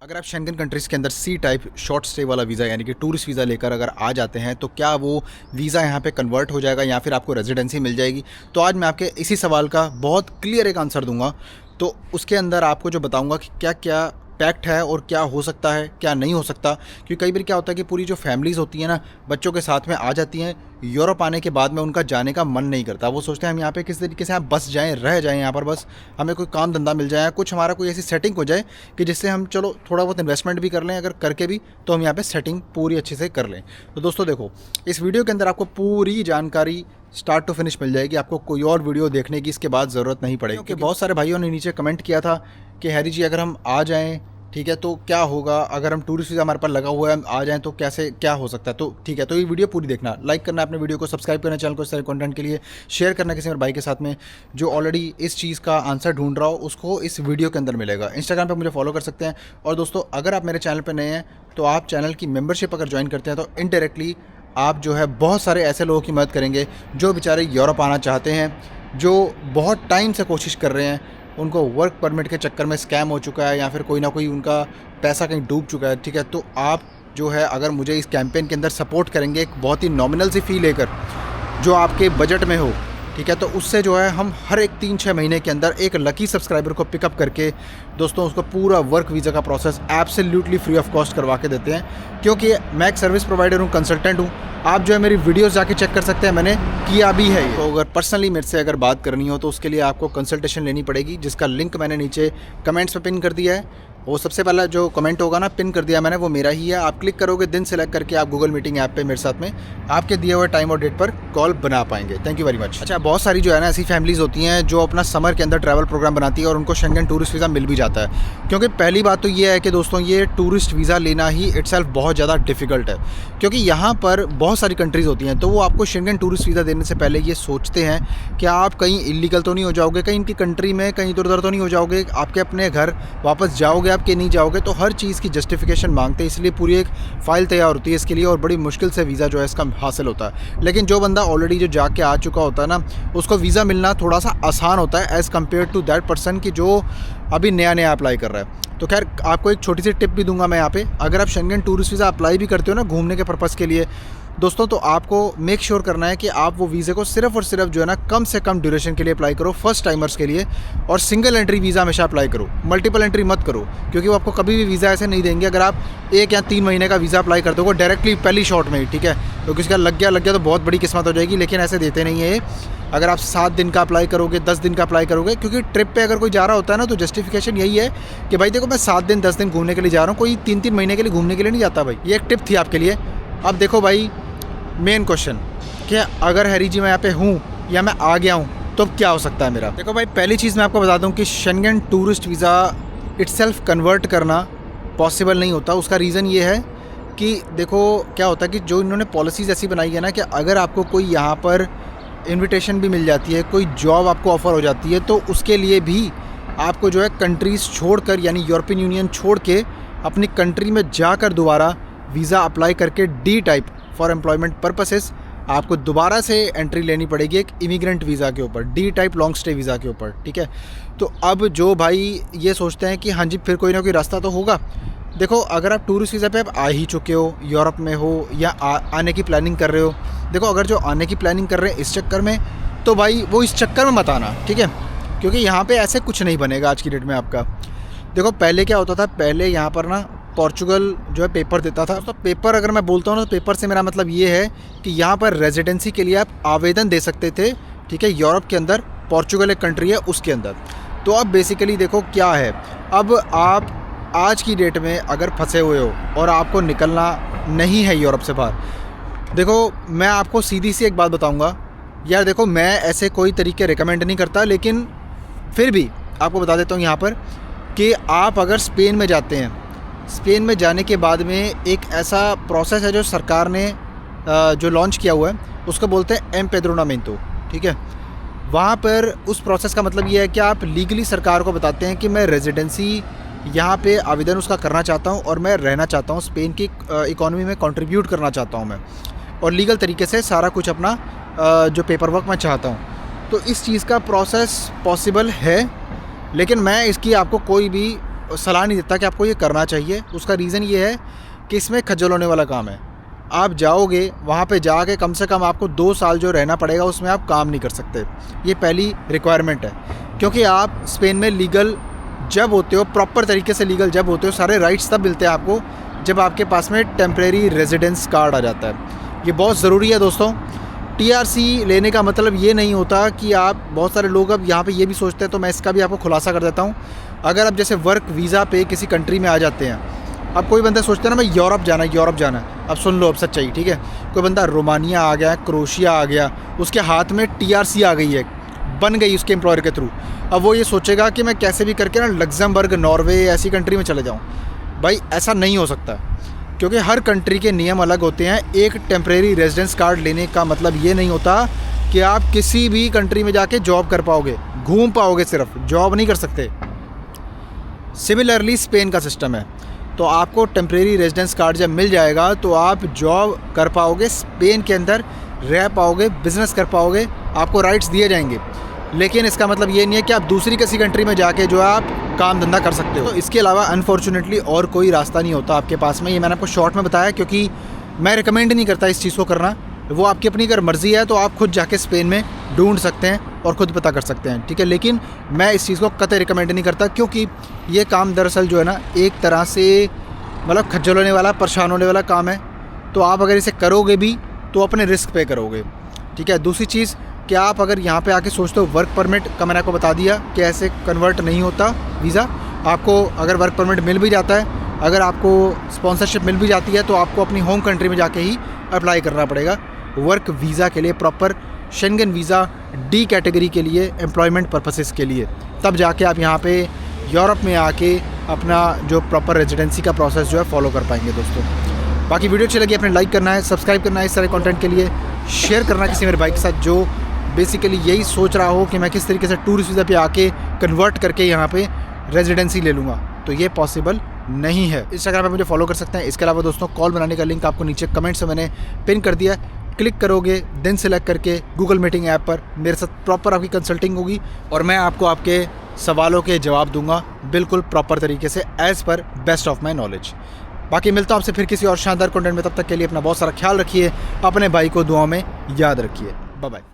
अगर आप Schengen countries के अंदर सी टाइप शॉर्ट स्टे वाला वीज़ा यानी कि टूरिस्ट वीज़ा लेकर अगर आ जाते हैं तो क्या वो वीज़ा यहाँ पे कन्वर्ट हो जाएगा या फिर आपको रेजिडेंसी मिल जाएगी। तो आज मैं आपके इसी सवाल का बहुत क्लियर एक आंसर दूंगा। तो उसके अंदर आपको जो बताऊंगा कि क्या क्या पैक्ट है और क्या हो सकता है क्या नहीं हो सकता। क्योंकि कई बार क्या होता है कि पूरी जो फैमिलीज़ होती हैं ना बच्चों के साथ में आ जाती हैं, यूरोप आने के बाद में उनका जाने का मन नहीं करता। वो सोचते हैं हम यहाँ पे किस तरीके से हम बस जाएं, रह जाएं यहाँ पर, बस हमें कोई काम धंधा मिल जाए, कुछ हमारा कोई ऐसी सेटिंग हो जाए कि जिससे हम चलो थोड़ा बहुत इन्वेस्टमेंट भी कर लें, अगर करके भी तो हम यहाँ पे सेटिंग पूरी अच्छे से कर लें। तो दोस्तों देखो, इस वीडियो के अंदर आपको पूरी जानकारी स्टार्ट टू फिनिश मिल जाएगी। आपको कोई और वीडियो देखने की इसके बाद ज़रूरत नहीं पड़ेगी। क्योंकि बहुत सारे भाइयों ने नीचे कमेंट किया था कि हैरी जी अगर हम आ जाएँ ठीक है तो क्या होगा, अगर हम टूरिस्ट वीज़ा हमारे पास लगा हुआ है हम आ जाएं तो कैसे क्या हो सकता है। तो ठीक है, तो ये वीडियो पूरी देखना, लाइक करना अपने वीडियो को, सब्सक्राइब करना चैनल को इस तरह कंटेंट के लिए, शेयर करना किसी मेरे भाई के साथ में जो ऑलरेडी इस चीज़ का आंसर ढूंढ रहा हो, उसको इस वीडियो के अंदर मिलेगा। इंस्टाग्राम पर मुझे फॉलो कर सकते हैं। और दोस्तों अगर आप मेरे चैनल पर नए हैं तो आप चैनल की मेम्बरशिप अगर ज्वाइन करते हैं तो इनडायरेक्टली आप जो है बहुत सारे ऐसे लोगों की मदद करेंगे जो बेचारे यूरोप आना चाहते हैं, जो बहुत टाइम से कोशिश कर रहे हैं, उनको वर्क परमिट के चक्कर में स्कैम हो चुका है या फिर कोई ना कोई उनका पैसा कहीं डूब चुका है। ठीक है, तो आप जो है अगर मुझे इस कैंपेन के अंदर सपोर्ट करेंगे एक बहुत ही नॉमिनल सी फ़ी लेकर जो आपके बजट में हो, ठीक है, तो उससे जो है हम हर एक 3-6 महीने के अंदर एक लकी सब्सक्राइबर को पिकअप करके दोस्तों उसको पूरा वर्क वीज़ा का process absolutely free of cost करवा के देते हैं। क्योंकि मैं एक सर्विस प्रोवाइडर हूँ, कंसल्टेंट हूँ। आप जो है मेरी वीडियोस जाके चेक कर सकते हैं, मैंने किया भी है। तो अगर पर्सनली मेरे से अगर बात करनी हो तो उसके लिए आपको कंसल्टेशन लेनी पड़ेगी, जिसका लिंक मैंने नीचे कमेंट्स में पिन कर दिया है। वो सबसे पहला जो कमेंट होगा ना पिन कर दिया मैंने, वो मेरा ही है। आप क्लिक करोगे, दिन सेलेक्ट करके आप गूगल मीटिंग ऐप पे मेरे साथ में आपके दिए हुए टाइम और डेट पर कॉल बना पाएंगे। Thank you very much. अच्छा, बहुत सारी जो है ना ऐसी फैमिलीज़ होती हैं जो अपना समर के अंदर ट्रैवल प्रोग्राम बनाती है और उनको शेंगन टूरिस्ट वीज़ा मिल भी जाता है। क्योंकि पहली बात तो ये है कि दोस्तों ये टूरिस्ट वीज़ा लेना ही इटसेल्फ बहुत ज़्यादा डिफ़िकल्ट है। क्योंकि यहाँ पर बहुत सारी कंट्रीज़ होती हैं तो वो आपको शेंगन टूरिस्ट वीज़ा देने से पहले ये सोचते हैं कि आप कहीं इलीगल तो नहीं हो जाओगे, कहीं इनकी कंट्री में कहीं इधर उधर तो नहीं हो जाओगे, आपके अपने घर वापस जाओगे आप कि नहीं जाओगे। तो हर चीज़ की जस्टिफिकेशन मांगते हैं, इसलिए पूरी एक फ़ाइल तैयार होती है इसके लिए और बड़ी मुश्किल से वीज़ा जो है इसका हासिल होता है। लेकिन जो बंदा ऑलरेडी जो जाके आ चुका होता है ना, उसको वीज़ा मिलना थोड़ा सा आसान होता है as compare to that person की जो अभी नया अप्लाई कर रहा है। तो खैर आपको एक छोटी सी टिप भी दूंगा मैं यहाँ पे, अगर आप शेंगन टूरिस्ट वीज़ा अप्लाई भी करते हो ना घूमने के पर्पज़ के लिए दोस्तों, तो आपको मेक श्योर करना है कि आप वो वीज़े को सिर्फ और सिर्फ जो है ना कम से कम ड्यूरेशन के लिए अप्लाई करो, फर्स्ट टाइमर्स के लिए। और सिंगल एंट्री वीज़ा हमेशा अप्लाई करो, मल्टीपल एंट्री मत करो, क्योंकि वो आपको कभी भी वीज़ा ऐसे नहीं देंगे अगर आप 1 या 3 महीने का वीज़ा अप्लाई कर दोगे डायरेक्टली पहली शॉट में ही। ठीक है, क्योंकि उसका लग गया तो बहुत बड़ी किस्मत हो जाएगी। लेकिन ऐसे देते नहीं है। अगर आप 7 दिन का अप्लाई करोगे, 10 दिन का अप्लाई करोगे, क्योंकि ट्रिप पे अगर कोई जा रहा होता है ना तो जस्टिफिकेशन यही है कि भाई देखो मैं 7 दिन 10 दिन घूमने के लिए जा रहा हूँ, कोई 3-3 महीने के लिए घूमने के लिए नहीं जाता भाई। ये एक टिप थी आपके लिए। अब देखो भाई, मेन क्वेश्चन कि अगर हैरी जी मैं यहाँ पे हूँ या मैं आ गया हूँ तो क्या हो सकता है मेरा। देखो भाई, पहली चीज़ मैं आपको बता दूँ कि Schengen tourist visa itself convert करना पॉसिबल नहीं होता। उसका रीज़न ये है कि देखो क्या होता है कि जो इन्होंने पॉलिसीज़ ऐसी बनाई है ना कि अगर आपको कोई यहाँ पर इन्विटेशन भी मिल जाती है, कोई जॉब आपको ऑफ़र हो जाती है, तो उसके लिए भी आपको जो है कंट्रीज़ छोड़कर यानी यूरोपियन यूनियन छोड़ के अपनी कंट्री में जाकर दोबारा वीज़ा अप्लाई करके D type for employment purposes आपको दोबारा से एंट्री लेनी पड़ेगी एक इमिग्रेंट वीज़ा के ऊपर, D type long stay visa के ऊपर। ठीक है, तो अब जो भाई ये सोचते हैं कि हाँ जी फिर कोई ना कोई रास्ता तो होगा। देखो अगर आप टूरिस्ट वीज़ा पे आप आ ही चुके हो, यूरोप में हो या आने की प्लानिंग कर रहे हो, देखो अगर जो आने की प्लानिंग कर रहे हैं इस चक्कर में, तो भाई वो इस चक्कर में मत आना। ठीक है, क्योंकि यहाँ पे ऐसे कुछ नहीं बनेगा आज की डेट में आपका। देखो पहले क्या होता था, पहले यहाँ पर ना पोर्चुगल जो है पेपर देता था। तो पेपर अगर मैं बोलता हूँ ना तो पेपर से मेरा मतलब ये है कि यहाँ पर रेजिडेंसी के लिए आप आवेदन दे सकते थे। ठीक है, यूरोप के अंदर पोर्चुगल एक कंट्री है उसके अंदर। तो अब बेसिकली देखो क्या है, अब आप आज की डेट में अगर फंसे हुए हो और आपको निकलना नहीं है यूरोप से बाहर, देखो मैं आपको सीधी सी एक बात बताऊँगा यार, देखो मैं ऐसे कोई तरीके रिकमेंड नहीं करता, लेकिन फिर भी आपको बता देता हूँ यहाँ पर कि आप अगर स्पेन में जाते हैं, स्पेन में जाने के बाद में एक ऐसा प्रोसेस है जो सरकार ने जो लॉन्च किया हुआ है उसको बोलते हैं एम्पेड्रोनामेंटो। ठीक है, वहाँ पर उस प्रोसेस का मतलब ये है कि आप लीगली सरकार को बताते हैं कि मैं रेजिडेंसी यहाँ पे आवेदन उसका करना चाहता हूँ और मैं रहना चाहता हूँ, स्पेन की इकोनॉमी में कंट्रीब्यूट करना चाहता हूँ मैं, और लीगल तरीके से सारा कुछ अपना जो पेपर वर्क मैं चाहता हूँ। तो इस चीज़ का प्रोसेस पॉसिबल है, लेकिन मैं इसकी आपको कोई भी सलाह नहीं देता कि आपको ये करना चाहिए। उसका रीज़न ये है कि इसमें खज्जल होने वाला काम है। आप जाओगे वहाँ पे जाके कम से कम आपको 2 साल जो रहना पड़ेगा उसमें आप काम नहीं कर सकते। ये पहली रिक्वायरमेंट है, क्योंकि आप स्पेन में लीगल जब होते हो, प्रॉपर तरीके से लीगल जब होते हो, सारे राइट्स तब मिलते हैं आपको जब आपके पास में टेम्परेरी रेजिडेंस कार्ड आ जाता है। ये बहुत ज़रूरी है दोस्तों। TRC लेने का मतलब ये नहीं होता कि आप, बहुत सारे लोग अब यहाँ पे ये भी सोचते हैं, तो मैं इसका भी आपको खुलासा कर देता हूँ। अगर आप जैसे वर्क वीज़ा पे किसी कंट्री में आ जाते हैं, अब कोई बंदा सोचता है ना मैं यूरोप जाना है, अब सुन लो अब सच्चाई, ठीक है। कोई बंदा रोमानिया आ गया, क्रोशिया आ गया, उसके हाथ में TRC आ गई है, बन गई उसके एम्प्लॉयर के थ्रू। अब वो ये सोचेगा कि मैं कैसे भी करके ना लग्जमबर्ग, नॉर्वे ऐसी कंट्री में चले जाऊँ। भाई ऐसा नहीं हो सकता, क्योंकि हर कंट्री के नियम अलग होते हैं। एक टेम्परेरी रेजिडेंस कार्ड लेने का मतलब ये नहीं होता कि आप किसी भी कंट्री में जाके जॉब कर पाओगे, घूम पाओगे, सिर्फ जॉब नहीं कर सकते। सिमिलरली स्पेन का सिस्टम है, तो आपको टेम्परेरी रेजिडेंस कार्ड जब मिल जाएगा तो आप जॉब कर पाओगे, स्पेन के अंदर रह पाओगे, बिज़नेस कर पाओगे, आपको राइट्स दिए जाएंगे। लेकिन इसका मतलब ये नहीं है कि आप दूसरी किसी कंट्री में जाके जो है आप काम धंधा कर सकते हो। तो इसके अलावा अनफॉर्चुनेटली और कोई रास्ता नहीं होता आपके पास में। ये मैंने आपको शॉर्ट में बताया, क्योंकि मैं रिकमेंड नहीं करता इस चीज़ को करना। वो आपकी अपनी अगर मर्ज़ी है तो आप खुद जाके स्पेन में ढूंढ सकते हैं और ख़ुद पता कर सकते हैं, ठीक है। लेकिन मैं इस चीज़ को कतई रिकमेंड नहीं करता, क्योंकि ये काम दरअसल जो है ना एक तरह से मतलब खज्जल होने वाला, परेशान होने वाला काम है। तो आप अगर इसे करोगे भी तो अपने रिस्क पे करोगे, ठीक है। दूसरी चीज़ कि आप अगर यहाँ पे आके सोचते हो, वर्क परमिट का मैंने आपको बता दिया कि ऐसे कन्वर्ट नहीं होता वीज़ा। आपको अगर वर्क परमिट मिल भी जाता है, अगर आपको स्पॉन्सरशिप मिल भी जाती है, तो आपको अपनी होम कंट्री में जाके ही अप्लाई करना पड़ेगा वर्क वीज़ा के लिए, proper Schengen visa D category के लिए, एम्प्लॉयमेंट पर्पसेस के लिए। तब जाके आप यहाँ पे यूरोप में आके अपना जो प्रॉपर रेजिडेंसी का प्रोसेस जो है फॉलो कर पाएंगे दोस्तों। बाकी वीडियो अच्छी लगी, अपने लाइक करना है, सब्सक्राइब करना है इस तरह कंटेंट के लिए, शेयर करना किसी मेरे भाई के साथ जो बेसिकली यही सोच रहा हो कि मैं किस तरीके से टूरिस्ट वीज़ा पे आके कन्वर्ट करके यहाँ पे रेजिडेंसी ले लूँगा। तो ये पॉसिबल नहीं है। इंस्टाग्राम पे मुझे फॉलो कर सकते हैं। इसके अलावा दोस्तों कॉल बनाने का लिंक आपको नीचे कमेंट्स में मैंने पिन कर दिया। क्लिक करोगे, दिन सेलेक्ट करके गूगल मीटिंग ऐप पर मेरे साथ प्रॉपर आपकी कंसल्टिंग होगी और मैं आपको आपके सवालों के जवाब दूंगा बिल्कुल प्रॉपर तरीके से, as per best of my knowledge. बाकी मिलता हूँ आपसे फिर किसी और शानदार कंटेंट में। तब तक के लिए अपना बहुत सारा ख्याल रखिए, अपने भाई को दुआओं में याद रखिए। Bye bye.